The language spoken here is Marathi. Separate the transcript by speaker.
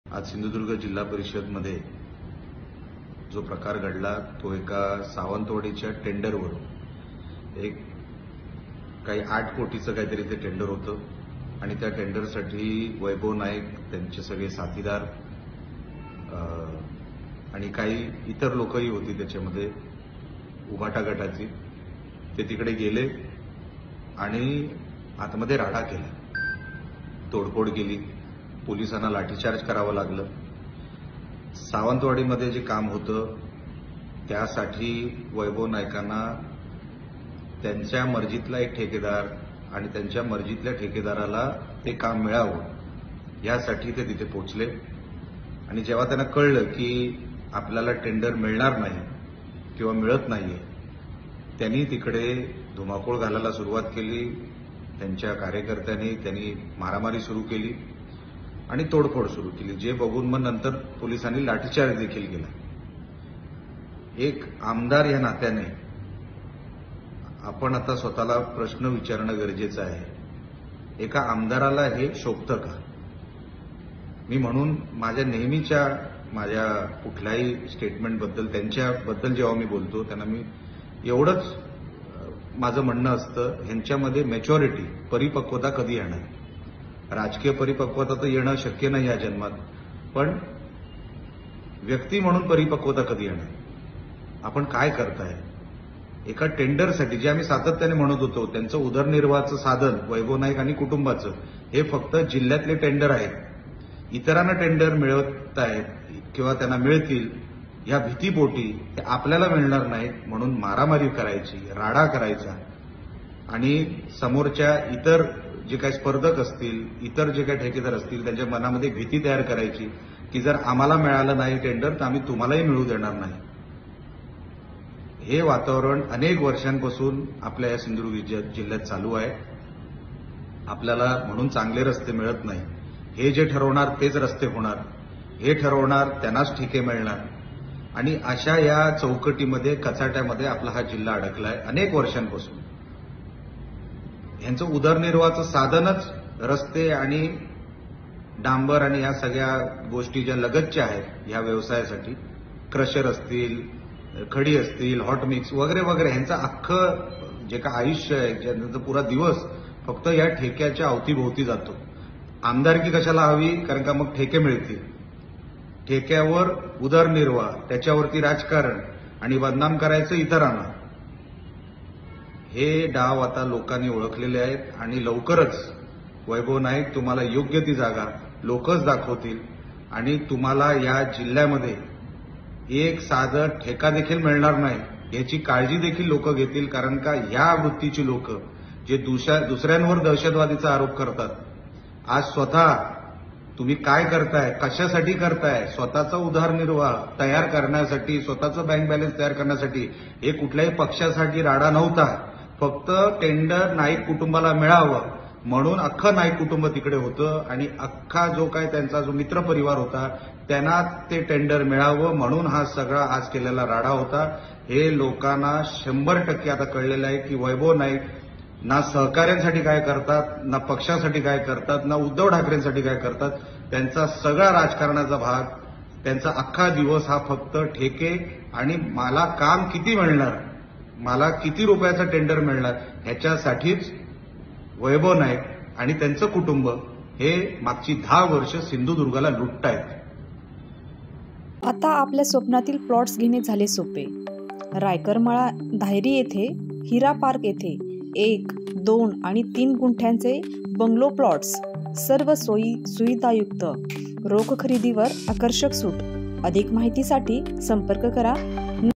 Speaker 1: आज सिंधुदुर्ग जिल्हा परिषदमध्ये जो प्रकार घडला तो एका सावंतवाडीच्या टेंडरवरून एक काही 8 कोटीचं काहीतरी ते टेंडर होतं आणि त्या टेंडरसाठी वैभव नाईक त्यांचे सगळे साथीदार आणि काही इतर लोकही होती त्याच्यामध्ये उभाटा गटाची ते तिकडे गेले आणि आतमध्ये राडा केला, तोडफोड केली, पोलिसांना लाठीचार्ज करावं लागलं। सावंतवाडीमध्ये जे काम होतं त्यासाठी वैभव नाईकांना त्यांच्या मर्जीतला एक ठेकेदार आणि त्यांच्या मर्जीतल्या ठेकेदाराला ते काम मिळावं यासाठी ते तिथे पोहोचले आणि जेव्हा त्यांना कळलं की आपल्याला टेंडर मिळणार नाही किंवा मिळत नाहीये, त्यांनी तिकडे धुमाकूळ घालायला सुरुवात केली। त्यांच्या कार्यकर्त्यांनी त्यांनी मारामारी सुरू केली आणि तोडफोड सुरू केली, जे बघून मग नंतर पोलिसांनी लाठीचार्ज देखील केला। एक आमदार या नात्याने आपण आता स्वतःला प्रश्न विचारणं गरजेचं आहे, एका आमदाराला हे शोभतं का? मी म्हणून माझ्या कुठल्याही स्टेटमेंटबद्दल त्यांच्याबद्दल जेव्हा मी बोलतो त्यांना मी एवढंच माझं म्हणणं असतं, ह्यांच्यामध्ये मॅच्युरिटी परिपक्वता कधी येणार? राजकीय परिपक्वता तर येणं शक्य नाही या जन्मात, पण व्यक्ती म्हणून परिपक्वता कधी येणार? आपण काय करताय? एका टेंडरसाठी जे आम्ही सातत्याने म्हणत होतो, त्यांचं उदरनिर्वाहाचं साधन वैभव नाईक आणि कुटुंबाचं हे फक्त जिल्ह्यातले टेंडर आहेत। इतरांना टेंडर मिळत आहेत किंवा त्यांना मिळतील या भीतीपोटी ते आपल्याला मिळणार नाहीत म्हणून मारामारी करायची, राडा करायचा आणि समोरच्या इतर जे काही स्पर्धक असतील, इतर जे काही ठेकेदार असतील त्यांच्या मनामध्ये भीती तयार करायची की जर आम्हाला मिळालं नाही टेंडर तर आम्ही तुम्हालाही मिळू देणार नाही। हे वातावरण अनेक वर्षांपासून आपल्या या सिंधुदुर्ग जिल्ह्यात चालू आहे। आपल्याला म्हणून चांगले रस्ते मिळत नाही, हे जे ठरवणार तेच रस्ते होणार, हे ठरवणार त्यांनाच ठेके मिळणार आणि अशा या चौकटीमध्ये कचाट्यामध्ये आपला हा जिल्हा अडकलाय अनेक वर्षांपासून। यांचं उदरनिर्वाहाचं साधनच रस्ते आणि डांबर आणि या सगळ्या गोष्टी ज्या लगतच्या आहेत या व्यवसायासाठी, क्रशर असतील, खडी असतील, हॉट मिक्स वगैरे वगैरे, ह्यांचं अख्खं जे काय आयुष्य आहे, ज्यांचा पुरा दिवस फक्त या ठेक्याच्या अवतीभोवती जातो। आमदारकी कशाला हवी? कारण का मग ठेके मिळतील, ठेक्यावर उदरनिर्वाह, त्याच्यावरती राजकारण आणि बदनाम करायचं इतरांना। हे डाव आता लोकांनी ओळखलेले आहेत आणि लवकरच वैभव नाईक तुम्हाला योग्य ती जागा लोकच दाखवतील आणि तुम्हाला या जिल्ह्यामध्ये एक साधं ठेका देखील मिळणार नाही याची काळजी देखील लोक घेतील। कारण का या वृत्तीची लोक जे दुसऱ्यांवर दहशतवादीचा आरोप करतात, आज स्वतः तुम्ही काय करताय, कशासाठी करताय? स्वतःचा उदरनिर्वाह तयार करण्यासाठी, स्वतःचं बँक बॅलन्स तयार करण्यासाठी, हे कुठल्याही पक्षासाठी राडा नव्हता। फक्त टेंडर नाईक कुटुंबाला मिळावं म्हणून अख्खं नाईक कुटुंब तिकडे होतं आणि अख्खा जो काय त्यांचा जो मित्रपरिवार होता त्यांना ते टेंडर मिळावं म्हणून हा सगळा आज केलेला राडा होता। हे लोकांना 100% आता कळलेलं आहे की वैभव नाईक ना सहकाऱ्यांसाठी काय करतात, ना पक्षासाठी काय करतात, ना उद्धव ठाकरेंसाठी काय करतात। त्यांचा सगळा राजकारणाचा भाग, त्यांचा अख्खा दिवस हा फक्त ठेके आणि मला काम किती मिळणार, मला किती रुपयाचा टेंडर मिळणार ह्याच्यासाठीच वैभव नाईक आणि त्यांचं कुटुंब हे मागची 10 वर्ष सिंधुदुर्गाला लुटतायत।
Speaker 2: आता आपल्या स्वप्नातील प्लॉट्स घेणे झाले सोपे। रायकरमाळा धायरी येथे हिरा पार्क येथे 1, 2 आणि 3 गुंठ्यांचे बंगलो प्लॉट्स, सर्व सोयी सुविधायुक्त, रोख खरेदीवर आकर्षक सूट। अधिक माहितीसाठी संपर्क करा।